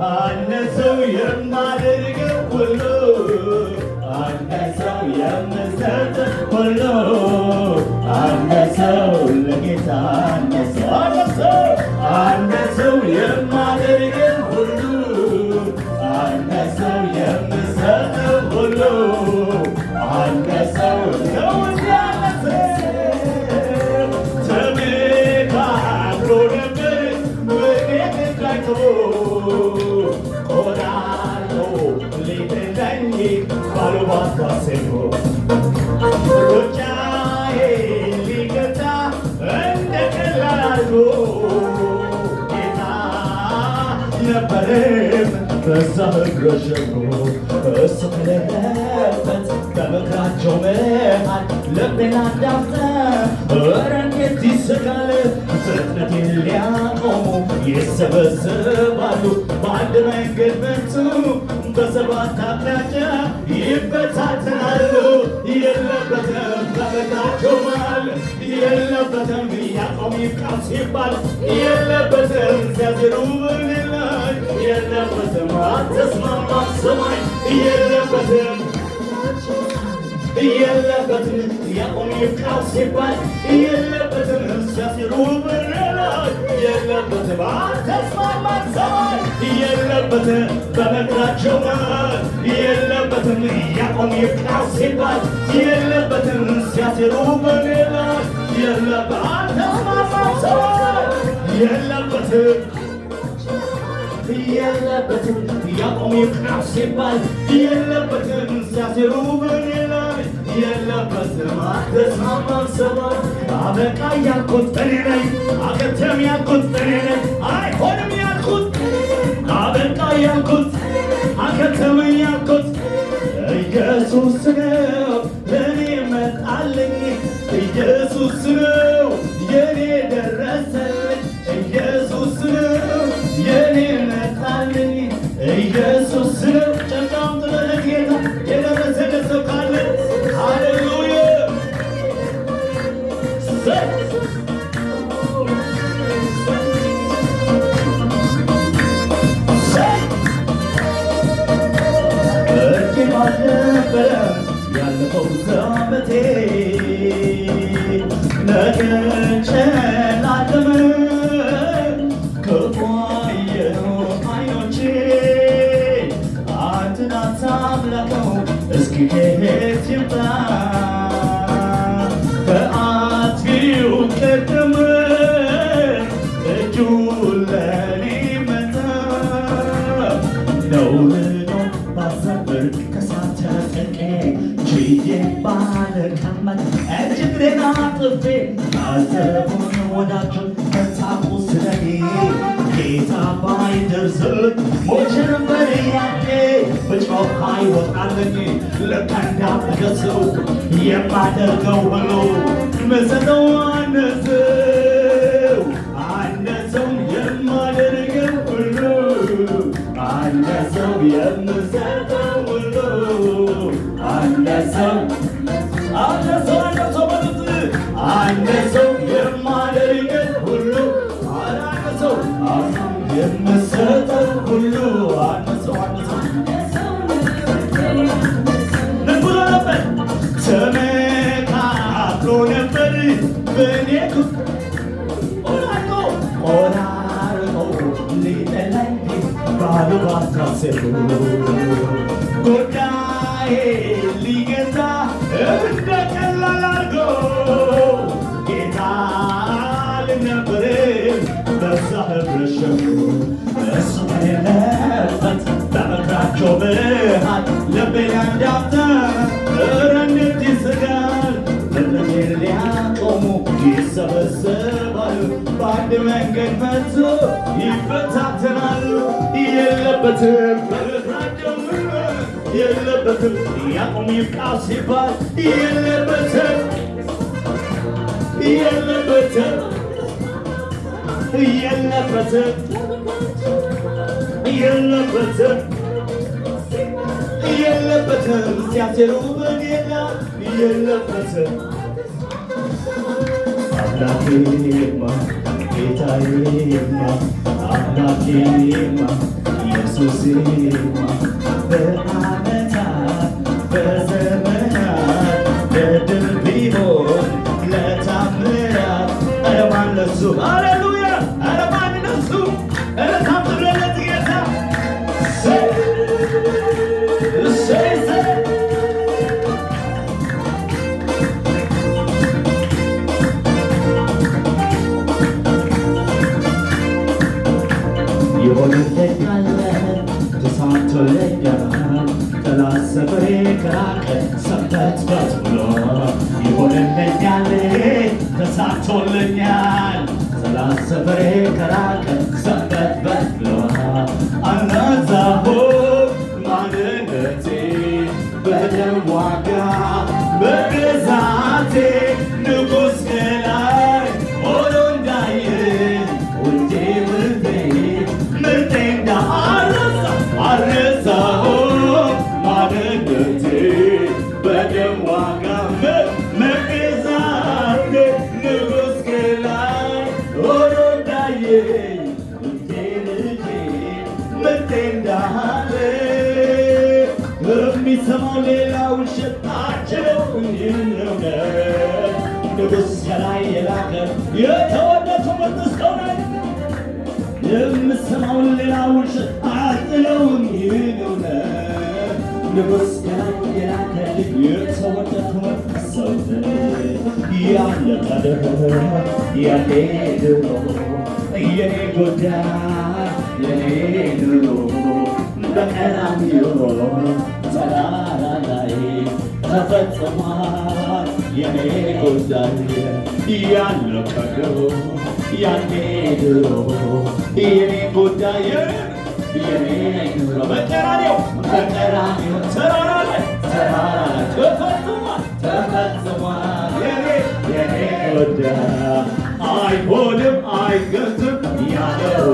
አነሰው የማደርገው ሁሉ አነሰው የምሰጥ ሁሉ አነሰው ለጌታ አነሰው የማደርገው ሁሉ አነሰው የምሰጥ ሁሉ አነሰው ነው ያነሰ ተመካክሮ ነበር በጌታ ጋይቶ ቆራርጦ ሊጥለኝ ባሉባልታ ሴቶ ሩጫዬ ሊገታ እንደ ቀላል አድርጎ ጌታ ነበረም በዛ እግረሸጎ እሱ ከሌለበት በምክራቸው መሃል ልቤን አዳምጠ ኧረ እንዴት ይስቃል ፍጥነቴን ሊያቆሙ ይሰበሰባሉ በአንድ መንገድ መጡ በሰባት አቅጣጫ ይበታተናሉ የለበትም በምክራቸው መሃል የለበትም ያቆም ይብቃው ሲባል የለበትም ሲያዝሩ ብልላይ የለበትም አትስማማ ሰማይ የለበትም የለበትም ያቆም ይብቃው ሲባል የለበትም ሲያዝሩ ብልላይ የለበትም አትስማማ ሰማይ የለበትም በምክራቸው መሃል የለበትም ያቆም ይብቃው ሲባል የለበትም ሲያዝሩ ብልላይ የለበትም አትስማማ ሰማይ የለበትም የለበትም ያቆም ይብቃው ሲባል የለበትም ሲያዝሩ ብልላይ የለበትም አትስማማም ሰማይ አበቃ ያልኩት እኔ ነኝ አከተም ያልኩት እኔ ነኝ አይሆንም ያልኩት አበቃ ያልኩት አከተም ያልኩት ኢየሱስ ነው ለእኔ መጣልኝ ኢየሱስ ነው የኔ ደረሰልኝ ኢየሱስ ነው የኔ መጣልኝ ኢየሱስ ነው ጨካም ጥለት ጌታ የደረሰለት ሰው ካለ ሃሌሉያ ነበረ ያለፈው ዘመቴ ነገ ጨላለመ ክፉ አየሁ አይኖቼ አንተን አታምልከው እስኪ ከየት ይምጣ ከአጥፊው ቀደመ እጁ ለኔ መታ ነውር ባዘበር ከሳተ ጠቄ ችዬ ባለቀመጥ እጅግሬን አጥፌ አዘቡን ወዳጁን ከታቁ ስለኔ ጌታ ባይደርስልኝ ሞቼ ነበር ያኔ ብጮህ አይወጣልኝ ልክ እንዳበደ ሰው የማደርገው ሁሉ ምሰጠው አነሰው አነሰው የማደርገው ሁሉ አነሰው የምሰጠው ሁሉ አነሰው አነሰው አነሰው ማለት አነሰው የማደርገው ሁሉ አነሰው የምሰጠው ሁሉ አነሰው አነሰው ምን ብሎ ነበር ተመካክሮ ነበር በእኔ ጉዳዬ ሊገዛ እንደ ቀላል አድርጎ ጌታ ልነበርም በዛ ህብረሸሙ እሱ ከሌለበት በምክራቸው መሃል ልቤን አንዳፍታ ኧረ እንዴት ይስቃል ፍጥነቴን ሊያቆሙ ይሰበሰባሉ በአንድ መንገድ መጥቶ ይበታተናሉ የለበትም በምክራቸው የለበትም ያቆም ይብቃው ሲባል የለበትም የለበትም የለበትም የለበትም የለበትም ሲያሴሩ በጌታ የለበትም አምላኬማ ጌታዬማ አምላኬማ ኢየሱስ በዓመታት በዘመናት ለድል ቢሆን ለታምራት ኧረ ማን ለሱ ሃሌሉያ ኧረ ማን ለሱ ኧረ ታምረለት ጌታ የሆነልኛል ተሳክቶልኛል ጠላት ሰፈሬ ከራቀ ሰንበትበት ብሎ ይሆንልኛል ተሳክቶልኛል ጠላት ሰፈሬ ከራቀ ሰንበትበት ብሎ አናዛሆ ማንነቴ በደም ዋጋ በግዛቴ ንጉሥ ከላይ ሆኖ እንዳየን ውዴ ውዴ ምርጤ አልረሳሁ ማንነቴ በደም ዋጋ መገዛቴ ንጉሥ ከላይ ሆኖ እንዳየኝ ውዴ ልጄ ምርጤ እንዳለ የሚሰማው ሌላ ውሸት ናቸው። ይህን እውነት ንጉሥ ከላይ የላከ የተወደደ መንግሥት ሆነ። የምሰማውን ሌላ ውሸት አጥለውም ይህን እውነት ንጉሥ ከላይ የላከልኝ የተወደደ መንግሥት ሰው ያለ ቀደረ ያኔ ድሮ የኔ ጉዳይ የኔ ድሮ በቀራንዮ ተራራ ላይ ተፈጽሟል የኔ ጉዳይ ያለቀው ያኔ ድሮ የኔ ጉዳይ የኔ ድሮ በቀራንዮ ተራራ ላይ ተፈጽሟል የኔ ጉዳይ አይሆንም አይገዝም ያለው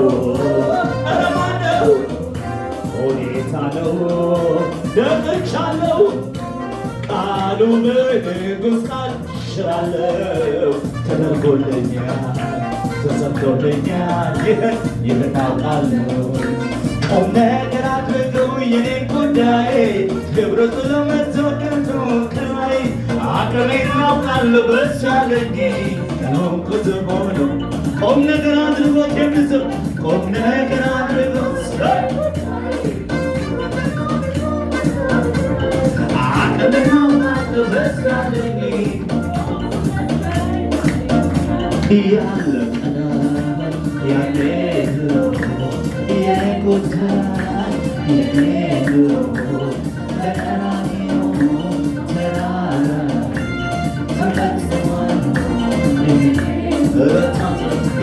ኧረ ማነው ሁኔታ ነው ደምቻለሁ ቃሉ በንጉሥ ቃል ሽራለሁ ተደርጎልኛል ተሰጥቶልኛል ይህን አውቃለሁ ቁም ነገር አድርገው የኔን ጉዳይ ክብር ጥሎ መጥቶ ገብቶ ከላይ አቅሜን አውቃለሁ በሱ ያለኝ ከሆንኩት ሆኖ ቁም ነገር አድርጎት የምስብ ቁም ነገር አድርጎት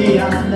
ያለ